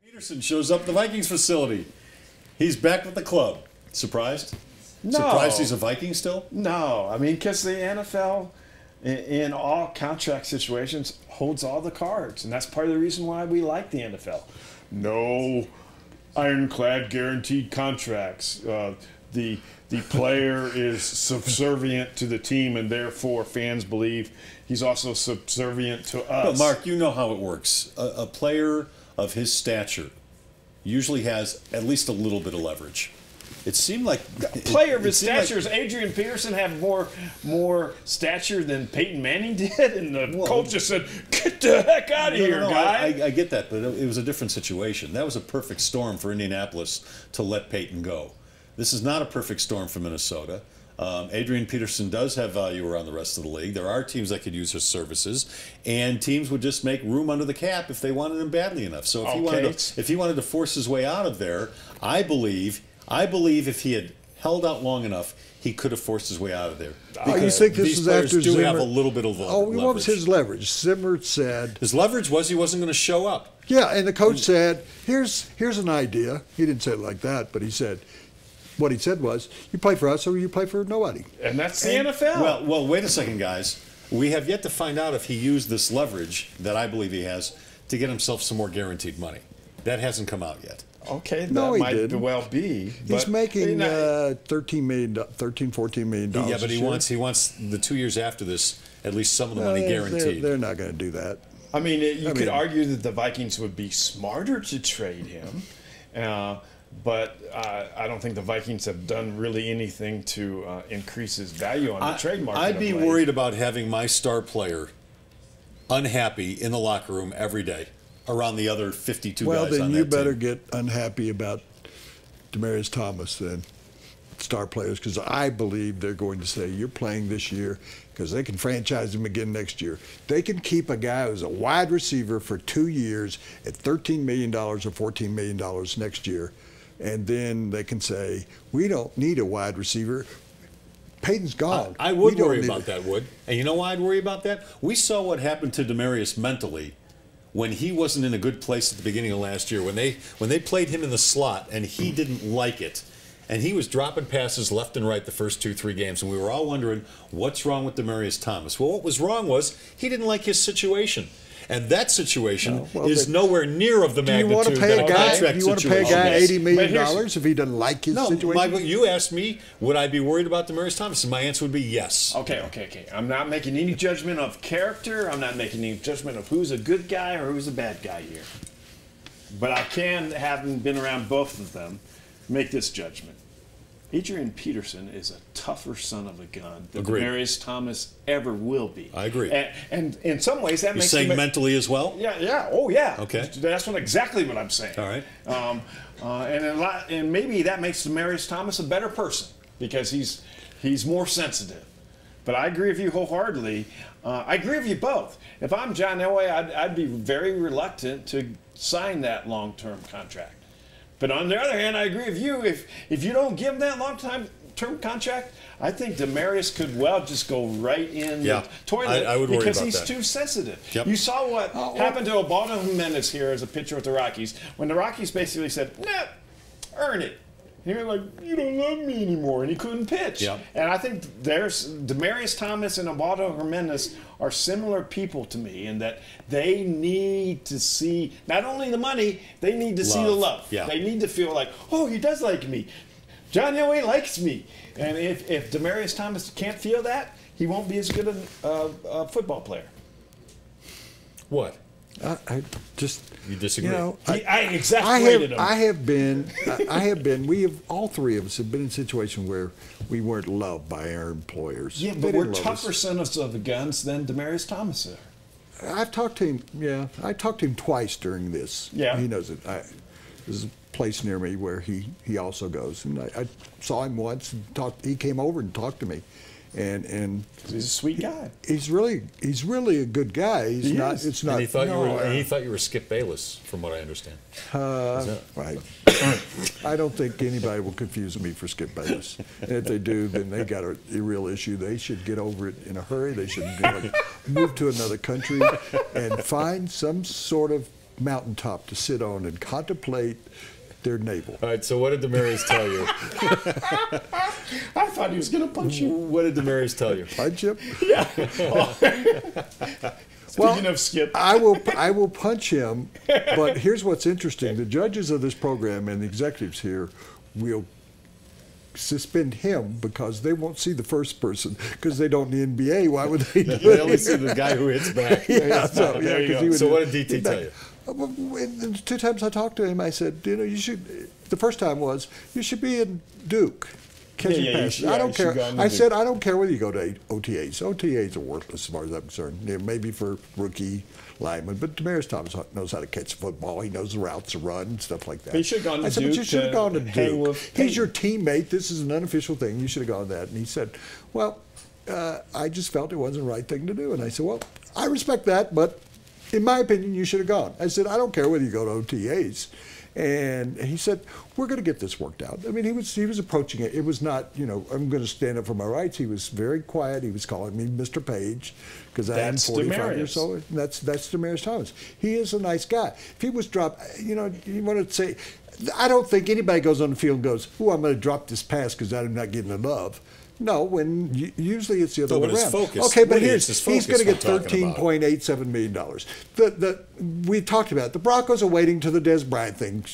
Peterson shows up at the Vikings facility. He's back with the club. Surprised? No. Surprised he's a Viking still? No. I mean, because the NFL, in all contract situations, holds all the cards. And that's part of the reason why we like the NFL. No ironclad guaranteed contracts. The player is subservient to the team, and therefore fans believe he's also subservient to us. But, Mark, you know how it works. A player of his stature usually has at least a little bit of leverage. It seemed like player of his stature is Adrian Peterson have more stature than Peyton Manning did, and the coach just said, "Get the heck out of here, guy." I get that, but it was a different situation. That was a perfect storm for Indianapolis to let Peyton go. This is not a perfect storm for Minnesota. Adrian Peterson does have value around the rest of the league. There are teams that could use his services, and teams would just make room under the cap if they wanted him badly enough. So if he wanted to force his way out of there, I believe if he had held out long enough, he could have forced his way out of there. Oh, you think this is after do Zimmer? Have a little bit of leverage. What was his leverage? Zimmer said his leverage was he wasn't going to show up. Yeah, and the coach said, "Here's an idea." He didn't say it like that, but he said, what he said was, "You play for us, or you play for nobody." And that's the NFL. Well, wait a second, guys. We have yet to find out if he used this leverage that I believe he has to get himself some more guaranteed money. That hasn't come out yet. Okay, that no, might well be. He's making $13 million, $14 million. Yeah, but he wants the 2 years after this, at least some of the money guaranteed. They're not going to do that. I mean, you could argue that the Vikings would be smarter to trade him, but I don't think the Vikings have done really anything to increase his value on the trade market. I'd be worried about having my star player unhappy in the locker room every day around the other 52 guys on that team. Well, then you better get unhappy about Demaryius Thomas then, star players, because I believe they're going to say, "You're playing this year," because they can franchise him again next year. They can keep a guy who's a wide receiver for 2 years at $13 million or $14 million next year, and then they can say, "We don't need a wide receiver. Peyton's gone." I would worry about that, Wood. And you know why I'd worry about that? We saw what happened to Demaryius mentally when he wasn't in a good place at the beginning of last year, when they played him in the slot and he didn't like it, and he was dropping passes left and right the first 2-3 games, and we were all wondering what's wrong with Demaryius Thomas. Well, what was wrong was he didn't like his situation. And that situation is nowhere near of the magnitude that a contract situation is. Do you want to pay a guy $80 million if he doesn't like his situation? No, you asked me, would I be worried about Demaryius Thomas? And my answer would be yes. Okay. I'm not making any judgment of character. I'm not making any judgment of who's a good guy or who's a bad guy here. But I can, having been around both of them, make this judgment. Adrian Peterson is a tougher son of a gun than Demaryius Thomas ever will be. I agree. And in some ways that makes him... You're saying mentally as well? Yeah. Oh, yeah. Okay. That's exactly what I'm saying. All right. And maybe that makes Demaryius Thomas a better person because he's more sensitive. But I agree with you wholeheartedly. I agree with you both. If I'm John Elway, I'd be very reluctant to sign that long-term contract. But on the other hand, I agree with you. If you don't give him that long-term contract, I think Demaryius could well just go right in the toilet I would worry because about he's that. too sensitive. Yep. You saw what happened to Obaldo Jimenez here as a pitcher with the Rockies when the Rockies basically said, "Nah, earn it." And you're like, "You don't love me anymore," and he couldn't pitch. Yep. And I think there's Demaryius Thomas and Obaldo Jimenez are similar people to me in that they need to see not only the money, they need to see the love. Yeah. They need to feel like, "Oh, he does like me. John Elway likes me." And if Demaryius Thomas can't feel that, he won't be as good a football player. What? I just... You disagree? I exasperated him. I have been, we have, all three of us have been in a situation where we weren't loved by our employers. Yeah, but we're tougher sons of the guns than Demaryius Thomas are. I've talked to him, I talked to him twice during this. Yeah. He knows it. There's a place near me where he also goes. And I saw him once and he came over and talked to me. and he's a sweet guy. He's really a good guy. He's not. Is. It's not. And he thought you were Skip Bayless, from what I understand. I don't think anybody will confuse me for Skip Bayless. And if they do, then they got a real issue. They should get over it in a hurry. They should move to another country and find some sort of mountaintop to sit on and contemplate their navel. All right, so what did Demaryius tell you? I thought he was going to punch you. What did Demaryius tell you? Punch him? Yeah. Speaking of Skip. I will punch him, but here's what's interesting. The judges of this program and the executives here will suspend him because they won't see the first person because they don't in the NBA. Why would they do it? They only see the guy who hits back. So what did DT tell you? And 2 times I talked to him, I said, you should. The first time was you should be in Duke. Catching passes. I don't care. I said I don't care whether you go to OTAs. OTAs are worthless as far as I'm concerned. Maybe for rookie linemen, but Demaryius Thomas knows how to catch football. He knows the routes to run and stuff like that. But he should have gone to Duke. But you should have gone to Duke. He's your teammate. teammate. This is an unofficial thing. You should have gone to that. And he said, well, I just felt it wasn't the right thing to do. And I said, well, I respect that, but in my opinion, you should have gone. I said, I don't care whether you go to OTAs. And he said, we're going to get this worked out. I mean, he was approaching it. It was not, I'm going to stand up for my rights. He was very quiet. He was calling me Mr. Paige because I am 45 years old. That's Demaryius Thomas. He is a nice guy. If he was dropped, you want to say, I don't think anybody goes on the field and goes, oh, I'm going to drop this pass because I'm not getting the love. No, usually it's the other way around. Okay, but he's going to get $13.87 million. We talked about it. The Broncos are waiting till the Des Bryant thing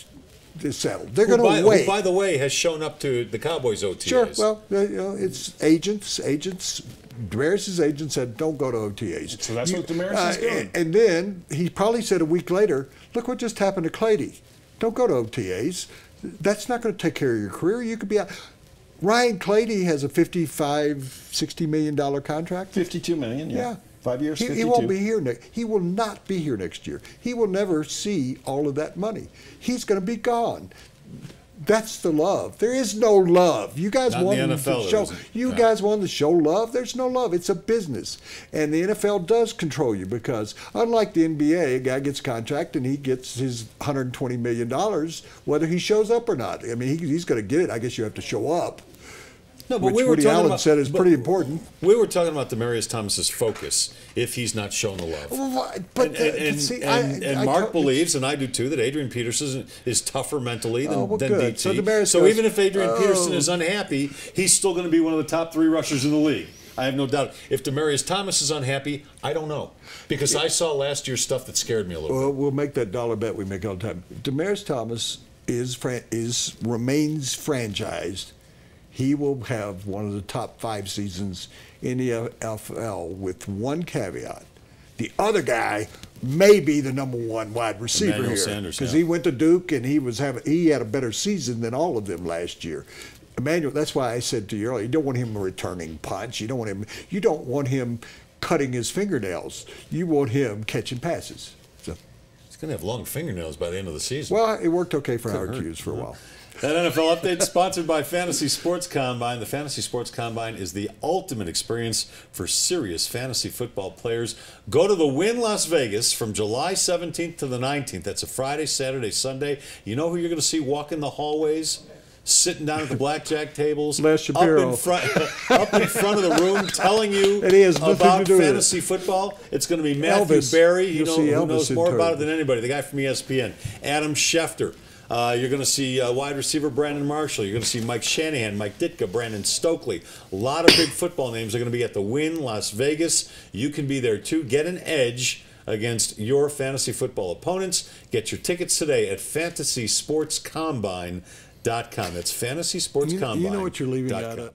is settled. They're going to wait. Who, by the way, has shown up to the Cowboys OTAs. Sure. Well, it's agents. Demaryius' agent said, don't go to OTAs. So that's what Demaryius is doing. And then he probably said a week later, look what just happened to Clady. Don't go to OTAs. That's not going to take care of your career. You could be out. Ryan Clady has a $60 million contract. $52 million, yeah. 5 years, 52. He won't be here he will not be here next year. He will never see all of that money. He's going to be gone. That's the love. There is no love. You guys wanted to show. You guys wanted to show love. There's no love. It's a business, and the NFL does control you because, unlike the NBA, a guy gets a contract and he gets his $120 million, whether he shows up or not. I mean, he's going to get it. I guess you have to show up. No, but which Woody Allen said is pretty important. We were talking about Demaryius Thomas's focus if he's not shown the love. And Mark believes, and I do too, that Adrian Peterson is tougher mentally than DT. So even if Adrian Peterson is unhappy, he's still going to be one of the top 3 rushers in the league. I have no doubt. If Demaryius Thomas is unhappy, I don't know. Because I saw last year's stuff that scared me a little bit. We'll make that dollar bet we make all the time. Demaryius Thomas remains franchised. He will have one of the top 5 seasons in the NFL with one caveat. The other guy may be the #1 wide receiver here because he went to Duke and he had a better season than all of them last year. Emmanuel, that's why I said to you earlier, you don't want him returning punch. You don't want him cutting his fingernails. You want him catching passes. So he's going to have long fingernails by the end of the season. Well, it worked okay for Howard Hughes for a while. That NFL update is sponsored by Fantasy Sports Combine. The Fantasy Sports Combine is the ultimate experience for serious fantasy football players. Go to the Wynn Las Vegas from July 17th to the 19th. That's a Friday, Saturday, Sunday. You know who you're going to see walking the hallways? Sitting down at the blackjack tables, Shapiro. up in front of the room, telling you about fantasy football. It's going to be Matthew Berry, who knows more about it than anybody, the guy from ESPN. Adam Schefter. You're going to see wide receiver Brandon Marshall. You're going to see Mike Shanahan, Mike Ditka, Brandon Stokely. A lot of big football names are going to be at the Wynn Las Vegas. You can be there too. Get an edge against your fantasy football opponents. Get your tickets today at FantasySportsCombine.com. That's FantasySportsCombine.com. You know what you're leaving out of?